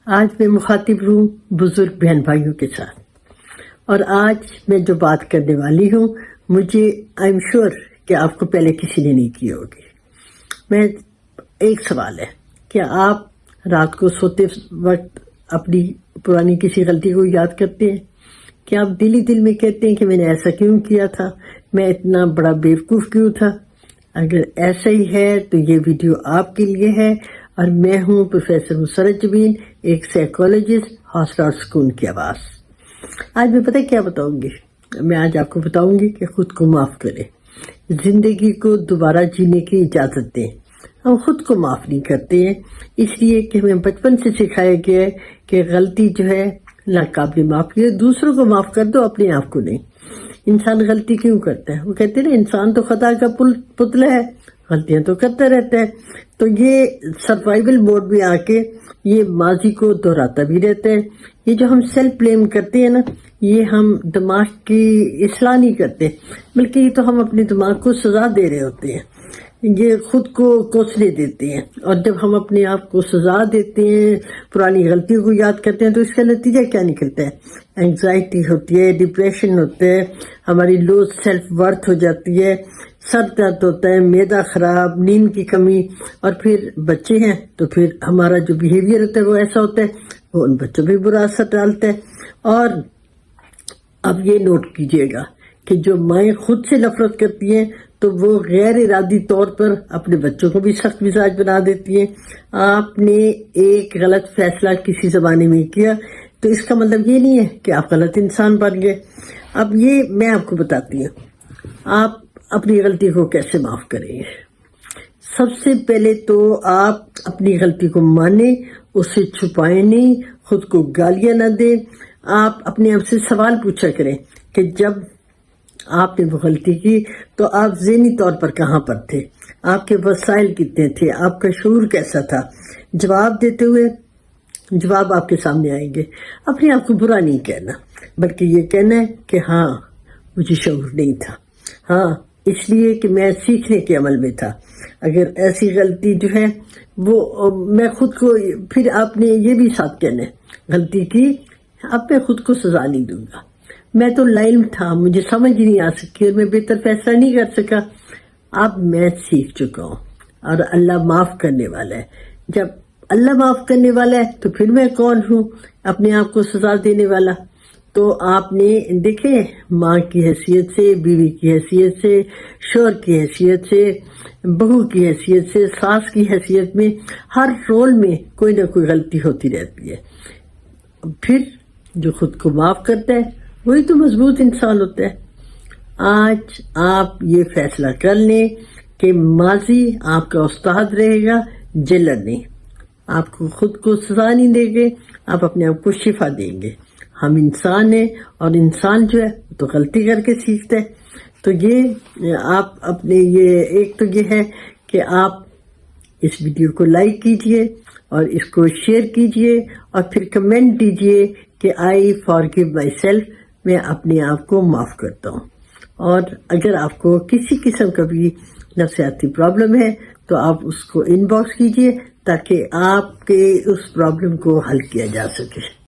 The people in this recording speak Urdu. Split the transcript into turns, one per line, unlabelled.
آج میں مخاطب ہوں بزرگ بہن بھائیوں کے ساتھ، اور آج میں جو بات کرنے والی ہوں مجھے آئی ایم شیور کہ آپ کو پہلے کسی نے نہیں کی ہوگی۔ میں ایک سوال ہے، کیا آپ رات کو سوتے وقت اپنی پرانی کسی غلطی کو یاد کرتے ہیں؟ کیا آپ دل ہی دل میں کہتے ہیں کہ میں نے ایسا کیوں کیا تھا، میں اتنا بڑا بیوقوف کیوں تھا؟ اگر ایسا ہی ہے تو یہ ویڈیو آپ کے لیے ہے، اور میں ہوں پروفیسر مسرت جبین، ایک سائیکالوجسٹ، حوصلہ اور سکون کی آواز۔ آج میں پتہ کیا بتاؤں گی؟ میں آج آپ کو بتاؤں گی کہ خود کو معاف کریں، زندگی کو دوبارہ جینے کی اجازت دیں۔ ہم خود کو معاف نہیں کرتے ہیں، اس لیے کہ ہمیں بچپن سے سکھایا گیا ہے کہ غلطی جو ہے ناقابل معاف کی، دوسروں کو معاف کر دو، اپنے آپ کو نہیں۔ انسان غلطی کیوں کرتا ہے؟ وہ کہتے ہیں نا، انسان تو خطا کا پتلا ہے، غلطیاں تو کرتا رہتا ہے۔ تو یہ سروائیول موڈ میں آ کے یہ ماضی کو دہراتا بھی رہتا ہے۔ یہ جو ہم سیلف بلیم کرتے ہیں نا، یہ ہم دماغ کی اصلاح نہیں کرتے، بلکہ یہ تو ہم اپنے دماغ کو سزا دے رہے ہوتے ہیں، یہ خود کو کوسنے دیتے ہیں۔ اور جب ہم اپنے آپ کو سزا دیتے ہیں، پرانی غلطیوں کو یاد کرتے ہیں، تو اس کا نتیجہ کیا نکلتا ہے؟ اینگزائٹی ہوتی ہے، ڈپریشن ہوتا ہے، ہماری لو سیلف ورتھ ہو جاتی ہے، سر درد ہوتا ہے، معدہ خراب، نیند کی کمی، اور پھر بچے ہیں تو پھر ہمارا جو بیہیویئر ہوتا ہے وہ ایسا ہوتا ہے، وہ ان بچوں پہ برا اثر ڈالتا ہے۔ اور اب یہ نوٹ کیجئے گا کہ جو مائیں خود سے نفرت کرتی ہیں تو وہ غیر ارادی طور پر اپنے بچوں کو بھی سخت مزاج بنا دیتی ہیں۔ آپ نے ایک غلط فیصلہ کسی زمانے میں کیا تو اس کا مطلب یہ نہیں ہے کہ آپ غلط انسان بن گئے۔ اب یہ میں آپ کو بتاتی ہوں آپ اپنی غلطی کو کیسے معاف کریں گے۔ سب سے پہلے تو آپ اپنی غلطی کو مانیں، اسے چھپائیں نہیں، خود کو گالیاں نہ دیں۔ آپ اپنے آپ سے سوال پوچھا کریں کہ جب آپ نے وہ غلطی کی تو آپ ذہنی طور پر کہاں پر تھے، آپ کے وسائل کتنے تھے، آپ کا شعور کیسا تھا۔ جواب دیتے ہوئے جواب آپ کے سامنے آئیں گے۔ اپنے آپ کو برا نہیں کہنا، بلکہ یہ کہنا ہے کہ ہاں مجھے شعور نہیں تھا، ہاں اس لیے کہ میں سیکھنے کے عمل میں تھا۔ اگر ایسی غلطی جو ہے وہ میں خود کو، پھر آپ نے یہ بھی ساتھ کہنا ہے غلطی کی، اب میں خود کو سزا نہیں دوں گا، میں تو لاعلم تھا، مجھے سمجھ ہی نہیں آ سکی اور میں بہتر فیصلہ نہیں کر سکا، اب میں سیکھ چکا ہوں اور اللہ معاف کرنے والا ہے۔ جب اللہ معاف کرنے والا ہے تو پھر میں کون ہوں اپنے آپ کو سزا دینے والا؟ تو آپ نے دیکھیں، ماں کی حیثیت سے، بیوی کی حیثیت سے، شوہر کی حیثیت سے، بہو کی حیثیت سے، ساس کی حیثیت میں، ہر رول میں کوئی نہ کوئی غلطی ہوتی رہتی ہے۔ پھر جو خود کو معاف کرتا ہے وہی تو مضبوط انسان ہوتا ہے۔ آج آپ یہ فیصلہ کر لیں کہ ماضی آپ کا استاد رہے گا، جیلر نہیں۔ آپ کو خود کو سزا نہیں دیں گے، آپ اپنے آپ کو شفا دیں گے۔ ہم انسان ہیں، اور انسان جو ہے تو غلطی کر کے سیکھتا ہے۔ تو یہ آپ اپنے ایک تو یہ ہے کہ آپ اس ویڈیو کو لائک کیجئے اور اس کو شیئر کیجئے، اور پھر کمنٹ دیجئے کہ آئی فارگیو مائی سیلف، میں اپنے آپ کو معاف کرتا ہوں۔ اور اگر آپ کو کسی قسم کا بھی نفسیاتی پرابلم ہے تو آپ اس کو ان باکس کیجئے تاکہ آپ کے اس پرابلم کو حل کیا جا سکے۔